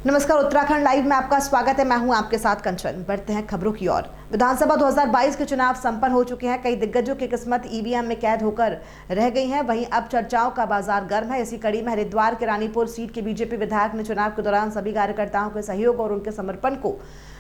नमस्कार, उत्तराखंड लाइव में आपका स्वागत है। मैं हूं आपके साथ कंचन। बढ़ते हैं खबरों की ओर। विधानसभा 2022 के चुनाव संपन्न हो चुके हैं। कई दिग्गजों की किस्मत ईवीएम में कैद होकर रह गई है। वहीं अब चर्चाओं का बाजार गर्म है। इसी कड़ी में हरिद्वार के रानीपुर सीट के बीजेपी विधायक ने चुनाव के दौरान सभी कार्यकर्ताओं के सहयोग और उनके समर्पण को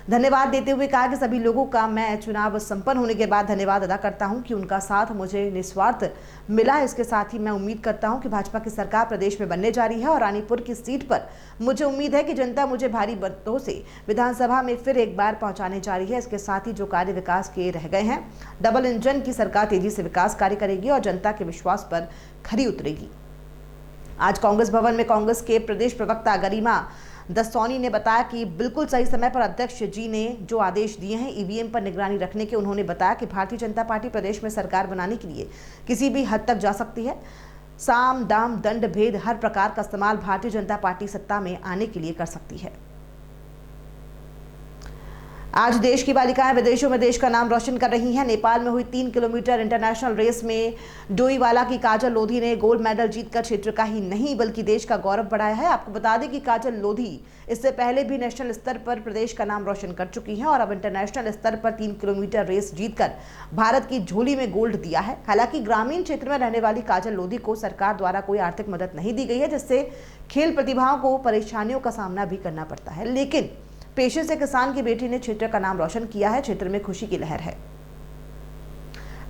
धन्यवाद देते हुए कहा कि सभी लोगों का मैं चुनाव संपन्न होने के बाद धन्यवाद अदा करता हूं कि उनका साथ मुझे निस्वार्थ मिला है। इसके साथ ही मैं उम्मीद करता हूं कि भाजपा की सरकार प्रदेश में बनने जा रही है और रानीपुर की सीट पर मुझे उम्मीद है कि जनता मुझे भारी मतों से विधानसभा में फिर एक बार पहुंचाने जा रही है। इसके साथ ही जो कार्य विकास के रह गए हैं, डबल इंजन की सरकार तेजी से विकास कार्य करेगी और जनता के विश्वास पर खरी उतरेगी। आज कांग्रेस भवन में कांग्रेस के प्रदेश प्रवक्ता गरिमा दस्तौनी ने बताया कि बिल्कुल सही समय पर अध्यक्ष जी ने जो आदेश दिए हैं ईवीएम पर निगरानी रखने के, उन्होंने बताया कि भारतीय जनता पार्टी प्रदेश में सरकार बनाने के लिए किसी भी हद तक जा सकती है। साम दाम दंड भेद हर प्रकार का इस्तेमाल भारतीय जनता पार्टी सत्ता में आने के लिए कर सकती है। आज देश की बालिकाएं विदेशों में देश का नाम रोशन कर रही हैं। नेपाल में हुई 3 किलोमीटर इंटरनेशनल रेस में डोईवाला की काजल लोधी ने गोल्ड मेडल जीतकर क्षेत्र का ही नहीं बल्कि देश का गौरव बढ़ाया है। आपको बता दें कि काजल लोधी इससे पहले भी नेशनल स्तर पर प्रदेश का नाम रोशन कर चुकी हैं और अब इंटरनेशनल स्तर पर 3 किलोमीटर रेस जीतकर भारत की झोली में गोल्ड दिया है। हालांकि ग्रामीण क्षेत्र में रहने वाली काजल लोधी को सरकार द्वारा कोई आर्थिक मदद नहीं दी गई है, जिससे खेल प्रतिभाओं को परेशानियों का सामना भी करना पड़ता है। लेकिन पेशे से किसान की बेटी ने क्षेत्र का नाम रोशन किया है। क्षेत्र में खुशी की लहर है।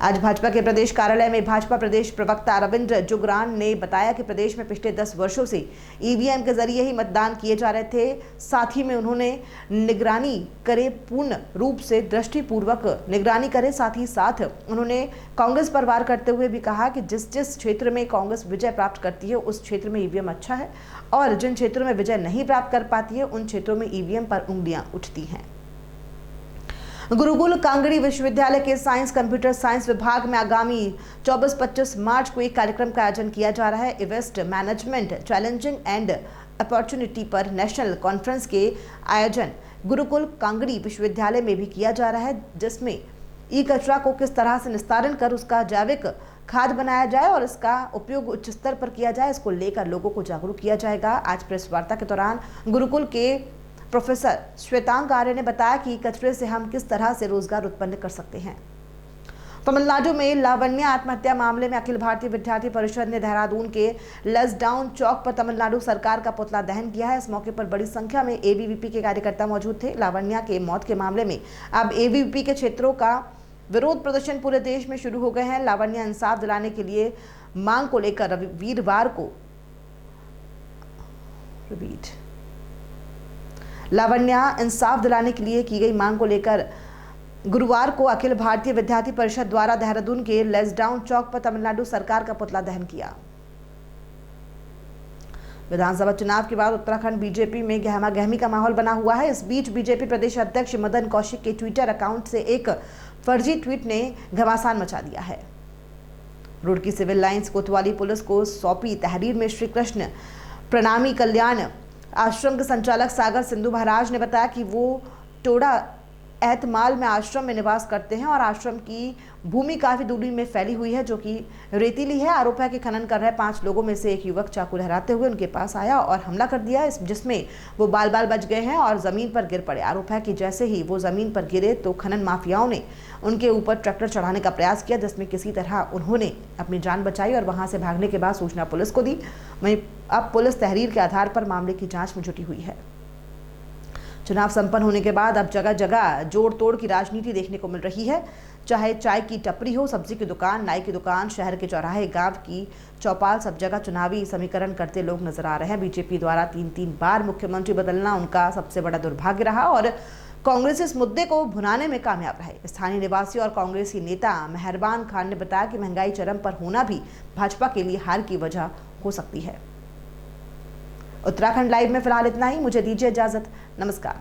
आज भाजपा के प्रदेश कार्यालय में भाजपा प्रदेश प्रवक्ता रविंद्र जुगरान ने बताया कि प्रदेश में पिछले 10 वर्षों से ईवीएम के जरिए ही मतदान किए जा रहे थे। साथ ही में उन्होंने निगरानी करे, पूर्ण रूप से दृष्टिपूर्वक निगरानी करे। साथ ही साथ उन्होंने कांग्रेस पर वार करते हुए भी कहा कि जिस जिस क्षेत्र में कांग्रेस विजय प्राप्त करती है उस क्षेत्र में ईवीएम अच्छा है और जिन क्षेत्रों में विजय नहीं प्राप्त कर पाती है उन क्षेत्रों में ईवीएम पर उंगलियां उठती हैं। गुरुकुल कांगड़ी विश्वविद्यालय के साइंस कंप्यूटर साइंस विभाग में आगामी 24-25 मार्च को एक कार्यक्रम का आयोजन किया जा रहा है। इवेस्ट मैनेजमेंट चैलेंजिंग एंड अपॉर्चुनिटी पर नेशनल कॉन्फ्रेंस के आयोजन गुरुकुल कांगड़ी विश्वविद्यालय में भी किया जा रहा है, जिसमें ई कचरा को किस तरह से निस्तारण कर उसका जैविक खाद बनाया जाए और इसका उपयोग उच्च स्तर पर किया जाए, इसको लेकर लोगों को जागरूक किया जाएगा। आज प्रेस वार्ता के दौरान गुरुकुल के प्रोफेसर श्वेतांग आर्य ने बताया कि कचरे से हम किस तरह से रोजगार उत्पन्न कर सकते हैं। तमिलनाडु में लावण्या आत्महत्या मामले में अखिल भारतीय विद्यार्थी परिषद ने देहरादून के लसडाउन चौक पर तमिलनाडु सरकार का पुतला दहन किया है। इस मौके पर बड़ी संख्या में एबीवीपी के कार्यकर्ता मौजूद थे। लावण्या के मौत के मामले में अब एबीवीपी के क्षेत्रों का विरोध प्रदर्शन पूरे देश में शुरू हो गए हैं। लावण्या इंसाफ दिलाने के लिए मांग को लेकर वीरवार को लावण्या इंसाफ दिलाने के लिए की गई मांग को लेकर गुरुवार को अखिल भारतीय विद्यार्थी परिषद द्वारा देहरादून के लसडाउन चौक पर तमिलनाडु सरकार का पुतला दहन किया। विधानसभा चुनाव के बाद उत्तराखंड बीजेपी में गहमा गहमी का माहौल बना हुआ है। इस बीच बीजेपी प्रदेश अध्यक्ष मदन कौशिक के ट्विटर अकाउंट से एक फर्जी ट्वीट ने घमासान मचा दिया है। रुड़की सिविल लाइंस कोतवाली पुलिस को सौंपी तहरीर में श्री कृष्ण प्रणामी कल्याण आश्रम के संचालक सागर सिंधु महाराज ने बताया कि वो टोडा एहतमाल में आश्रम में निवास करते हैं और आश्रम की भूमि काफी दूरी में फैली हुई है जो कि रेतीली है। आरोप है कि खनन कर रहे 5 लोगों में से एक युवक चाकू लहराते हुए उनके पास आया और हमला कर दिया, जिसमें वो बाल बाल बच गए हैं और जमीन पर गिर पड़े। आरोप है कि जैसे ही वो जमीन पर गिरे तो खनन माफियाओं ने उनके ऊपर ट्रैक्टर चढ़ाने का प्रयास किया, जिसमें किसी तरह उन्होंने अपनी जान बचाई और वहां से भागने के बाद सूचना पुलिस को दी। वहीं अब पुलिस तहरीर के आधार पर मामले की जांच में जुटी हुई है। चुनाव संपन्न होने के बाद अब जगह जगह जोड़ तोड़ की राजनीति देखने को मिल रही है। चाहे चाय की टपरी हो, सब्जी की दुकान, नाई की दुकान, शहर के चौराहे, गांव की चौपाल, सब जगह चुनावी समीकरण करते लोग नजर आ रहे हैं। बीजेपी द्वारा 3-3 बार मुख्यमंत्री बदलना उनका सबसे बड़ा दुर्भाग्य रहा और कांग्रेस इस मुद्दे को भुनाने में कामयाब रहे। स्थानीय निवासी और कांग्रेसी नेता मेहरबान खान ने बताया कि महंगाई चरम पर होना भी भाजपा के लिए हार की वजह हो सकती है। उत्तराखंड लाइव में फिलहाल इतना ही। मुझे दीजिए इजाजत। नमस्कार।